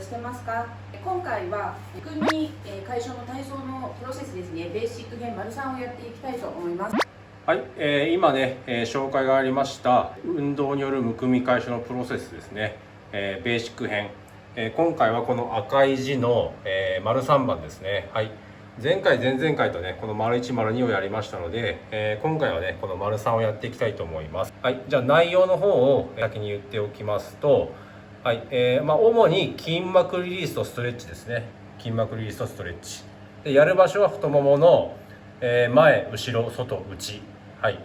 してますか？今回は組解消の体操のプロセスですね、ベーシック編丸3をやっていきたいと思います。はい、今ね、紹介がありました運動によるむくみ解消のプロセスですね、ベーシック編、今回はこの赤い字の、丸3番ですね。はい、前回前々回とねこの丸1丸2をやりましたので、今回はねこの丸3をやっていきたいと思います。はい、じゃあ内容の方を先に言っておきますと、はい、主に筋膜リリースとストレッチですね。筋膜リリースとストレッチで、やる場所は太ももの、前後ろ外内、はい、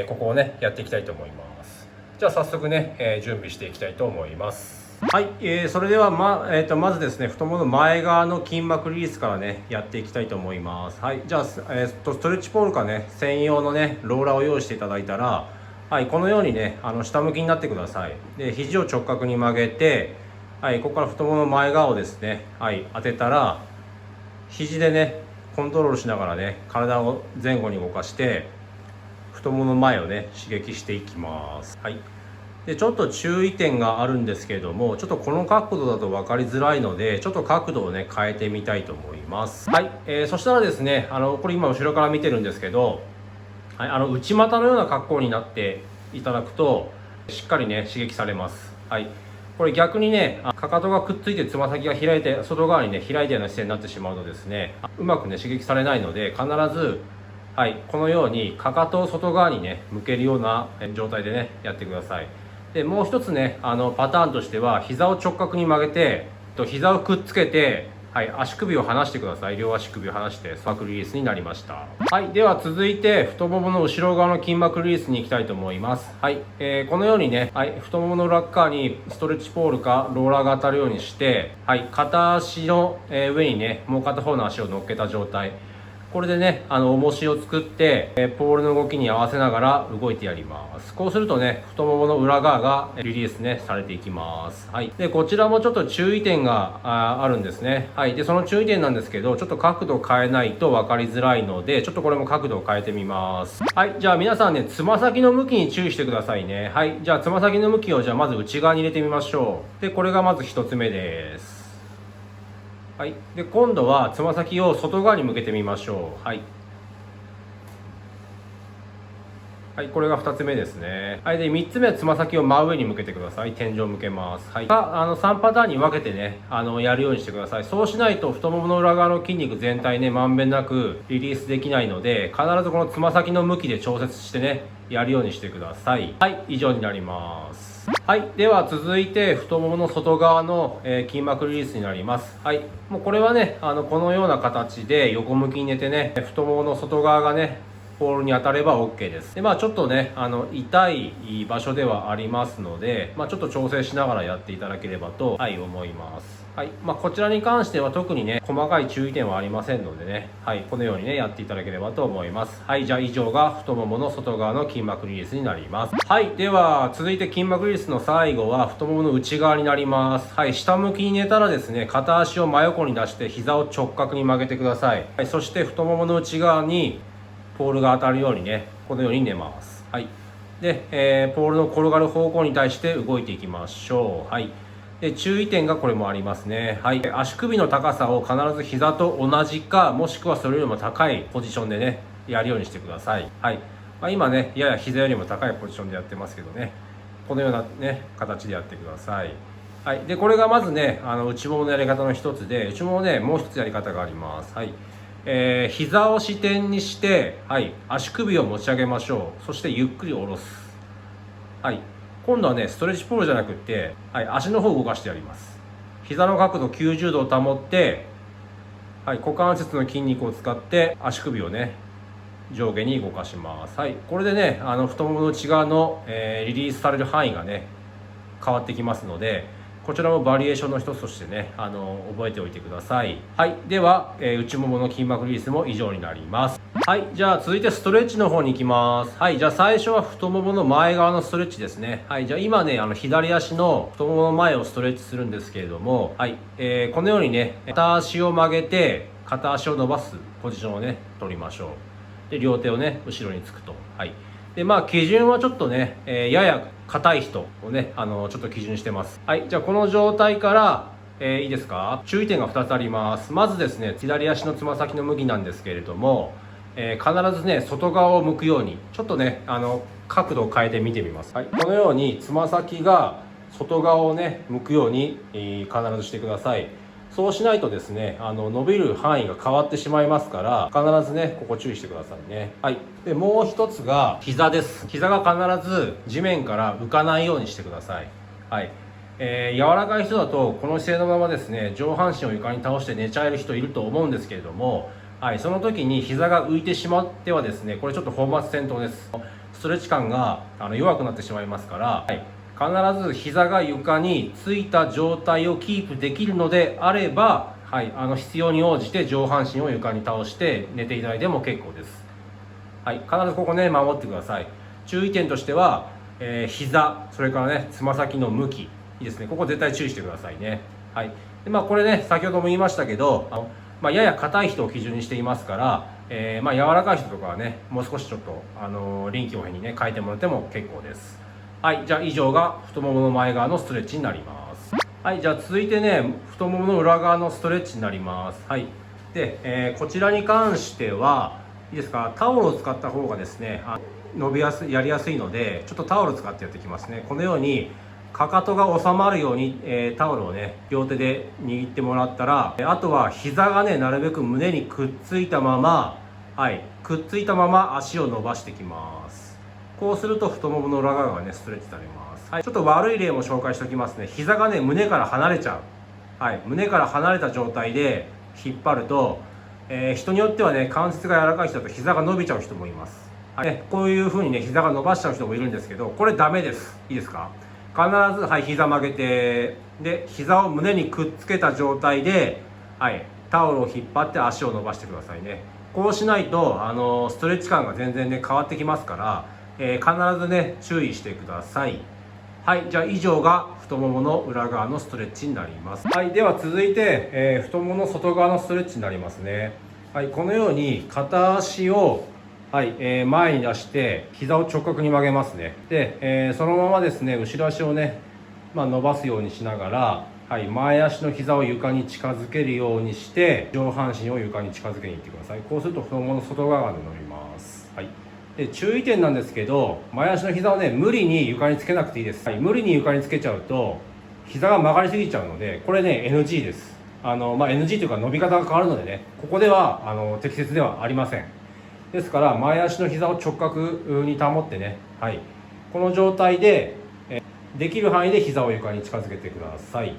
ここをねやっていきたいと思います。じゃあ早速ね、準備していきたいと思います。はい、それではまずですね太ももの前側の筋膜リリースからねやっていきたいと思います。はい、じゃあ、ストレッチポールかね専用のねローラーを用意していただいたら、はい、このようにね下向きになってください。で肘を直角に曲げて、はい、ここから太ももの前側をですね、はい、当てたら肘でねコントロールしながらね体を前後に動かして太ももの前をね刺激していきます。はい、でちょっと注意点があるんですけれども、ちょっとこの角度だと分かりづらいのでちょっと角度をね変えてみたいと思います。はい、そしたらですねこれ今後ろから見てるんですけど、はい、内股のような格好になっていただくとしっかりね刺激されます。はい、これ逆にねかかとがくっついてつま先が開いて外側にね開いたような姿勢になってしまうとですねうまくね刺激されないので、必ずはい、このようにかかとを外側にね向けるような状態でねやってください。でもう一つねパターンとしては膝を直角に曲げて膝をくっつけて、はい、足首を離してください。両足首を離してスパークリリースになりました。はい、では続いて太ももの後ろ側の筋膜リリースに行きたいと思います。はい、このようにね、はい、太ももの裏側にストレッチポールかローラーが当たるようにして、はい、片足の上にねもう片方の足を乗っけた状態、これでね重しを作って、ポールの動きに合わせながら動いてやります。こうするとね太ももの裏側がリリースねされていきます。はい、でこちらもちょっと注意点があるんですね。はい、でその注意点なんですけど、ちょっと角度を変えないと分かりづらいのでちょっとこれも角度を変えてみます。はい、じゃあ皆さんねつま先の向きに注意してくださいね。はい、じゃあつま先の向きをじゃあまず内側に入れてみましょう。でこれがまず1つ目です。はい、で今度はつま先を外側に向けてみましょう。はい、はい、これが2つ目ですね。はい、で3つ目はつま先を真上に向けてください。天井を向けます。はい、3パターンに分けてねやるようにしてください。そうしないと太ももの裏側の筋肉全体ねまんべんなくリリースできないので、必ずこのつま先の向きで調節してねやるようにしてください。はい、以上になります。はい、では続いて太ももの外側の、筋膜リリースになります。はい、もうこれはねこのような形で横向きに寝てね太ももの外側がねポールに当たれば OK です。でちょっとね痛い場所ではありますので、ちょっと調整しながらやっていただければと、はい、思います。はい、こちらに関しては特にね細かい注意点はありませんのでね、はい、このようにねやっていただければと思います。はい、じゃあ以上が太ももの外側の筋膜リリースになります。はい、では続いて筋膜リリースの最後は太ももの内側になります。はい、下向きに寝たらですね片足を真横に出して膝を直角に曲げてください。はい、そして太ももの内側にポールが当たるようにねこのように寝ます。はい、で、ポールの転がる方向に対して動いていきましょう。はい、で注意点がこれもありますね。はい、足首の高さを必ず膝と同じかもしくはそれよりも高いポジションでねやるようにしてください。はい、今ねやや膝よりも高いポジションでやってますけどね、このようなね形でやってください。はい、でこれがまずね内もものやり方の一つで、内ももねもう一つやり方があります。はい、膝を支点にして、はい、足首を持ち上げましょう。そしてゆっくり下ろす。はい、今度はねストレッチポールじゃなくって、はい、足の方を動かしてやります。膝の角度90度を保って、はい、股関節の筋肉を使って足首をね上下に動かします。はい、これでね太ももの内側の、リリースされる範囲がね変わってきますので、こちらもバリエーションの一つとしてね覚えておいてください。はい、では、内ももの筋膜リリースも以上になります。はい、じゃあ続いてストレッチの方に行きます。はい、じゃあ最初は太ももの前側のストレッチですね。はい、じゃあ今ね左足の太ももの前をストレッチするんですけれども、はい、このようにね片足を曲げて片足を伸ばすポジションをね取りましょう。で両手をね後ろにつくと。はい、で基準はちょっとね、やや硬い人をねちょっと基準にしてます。はい、じゃあこの状態からいいですか？注意点が2つあります。まずですね、左足のつま先の向きなんですけれども、必ずね、外側を向くように、ちょっとね、角度を変えて見てみます。はい、このようにつま先が外側をね、向くように、必ずしてください。そうしないとですね、伸びる範囲が変わってしまいますから、必ずね、ここ注意してくださいね。はい。で、もう一つが膝です。膝が必ず地面から浮かないようにしてください。はい。柔らかい人だとこの姿勢のままですね、上半身を床に倒して寝ちゃえる人いると思うんですけれども、はい、その時に膝が浮いてしまってはですね、これちょっと本末転倒です。ストレッチ感が弱くなってしまいますから、はい、必ず膝が床についた状態をキープできるのであれば、はい、必要に応じて上半身を床に倒して寝ていただいても結構です。はい、必ずここね、守ってください。注意点としては、膝、それからね、つま先の向き、いいですね。ここ絶対注意してくださいね。はい。で、これね、先ほども言いましたけど、やや硬い人を基準にしていますから、柔らかい人とかはね、もう少しちょっと、臨機応変にね、変えてもらっても結構です。はい、じゃあ以上が太ももの前側のストレッチになります。はい、じゃあ続いてね、太ももの裏側のストレッチになります。はい。で、こちらに関しては、いいですか、タオルを使った方がですね、伸びやすい、やりやすいので、ちょっとタオルを使ってやっていきますね。このように、かかとが収まるように、タオルをね、両手で握ってもらったら、あとは膝がね、なるべく胸にくっついたまま、はい、くっついたまま足を伸ばしていきます。こうすると太ももの裏側がね、ストレッチされます。はい、ちょっと悪い例も紹介しておきますね。膝がね、胸から離れちゃう。はい、胸から離れた状態で引っ張ると、人によってはね、関節が柔らかい人だと膝が伸びちゃう人もいます。はい、こういう風にね、膝が伸ばしちゃう人もいるんですけど、これダメです。いいですか？必ず、はい、膝曲げて、で、膝を胸にくっつけた状態で、はい、タオルを引っ張って足を伸ばしてくださいね。こうしないと、ストレッチ感が全然ね、変わってきますから、必ずね、注意してください。はい、じゃあ以上が太ももの裏側のストレッチになります。はい、では続いて、太ももの外側のストレッチになりますね。はい、このように片足を、はい、前に出して膝を直角に曲げますね。で、そのままですね、後ろ足をね、伸ばすようにしながら、はい、前足の膝を床に近づけるようにして上半身を床に近づけにいってください。こうすると太ももの外側で伸びます。はい。で、注意点なんですけど、前足の膝をね、無理に床につけなくていいです。はい、無理に床につけちゃうと膝が曲がりすぎちゃうので、これね NG です。NG というか伸び方が変わるのでね、ここでは適切ではありません。ですから前足の膝を直角に保ってね、はい、この状態でできる範囲で膝を床に近づけてください。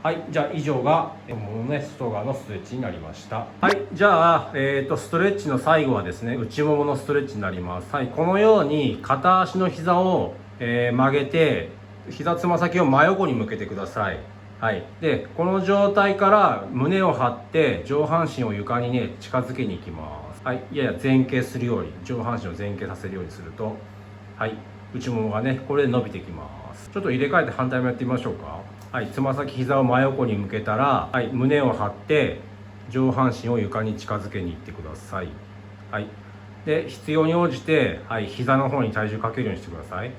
はい、じゃあ以上が太もものね、外側のストレッチになりました。はい、じゃあ、ストレッチの最後はですね、内もものストレッチになります。はい、このように片足の膝を、曲げて膝つま先を真横に向けてください。はい、でこの状態から胸を張って上半身を床にね近づけに行きます。はい、やや前傾するように上半身を前傾させるようにすると、はい、内ももがねこれで伸びてきます。ちょっと入れ替えて反対もやってみましょうか。はい、つま先膝を真横に向けたら、はい、胸を張って上半身を床に近づけに行ってください。はい、で必要に応じて、はい、膝の方に体重かけるようにしてください。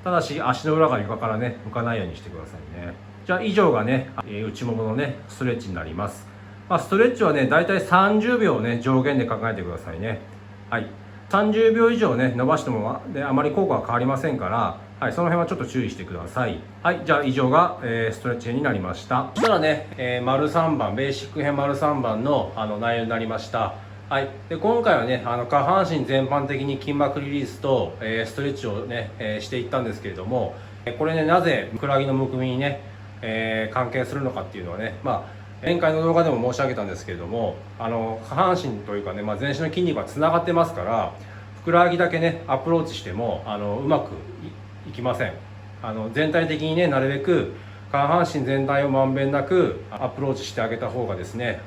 ただし足の裏が床からね浮かないようにしてくださいね。じゃあ以上がね、内もものねストレッチになります。ストレッチはねだいたい30秒ね上限で考えてくださいね。はい、30秒以上ね伸ばしても、あまり効果は変わりませんから、はい、その辺はちょっと注意してください。はい、じゃあ以上が、ストレッチ編になりました。そしたらね、丸3番ベーシック編丸3番の内容になりました。はい、で今回はね下半身全般的に筋膜リリースと、ストレッチをね、していったんですけれども、これねなぜふくらはぎのむくみにね、関係するのかっていうのはね、前回の動画でも申し上げたんですけれども、下半身というかね、全身の筋肉がつながってますから、ふくらはぎだけねアプローチしてもうまくいきません。全体的にねなるべく下半身全体をまんべんなくアプローチしてあげた方がですね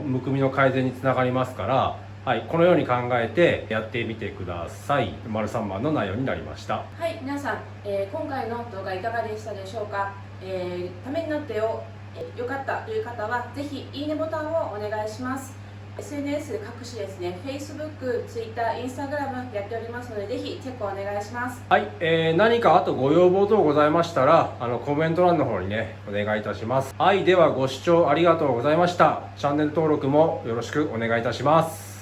むくみの改善につながりますから、はい、このように考えてやってみてください。丸3番の内容になりました。はい、皆さん、今回の動画いかがでしたでしょうか。ためになってよかったという方はぜひいいねボタンをお願いします。SNS 各種ですね、Facebook、Twitter、Instagram やっておりますので、ぜひチェックお願いします。はい、何かあとご要望等ございましたらコメント欄の方にねお願いいたします。はい、ではご視聴ありがとうございました。チャンネル登録もよろしくお願いいたします。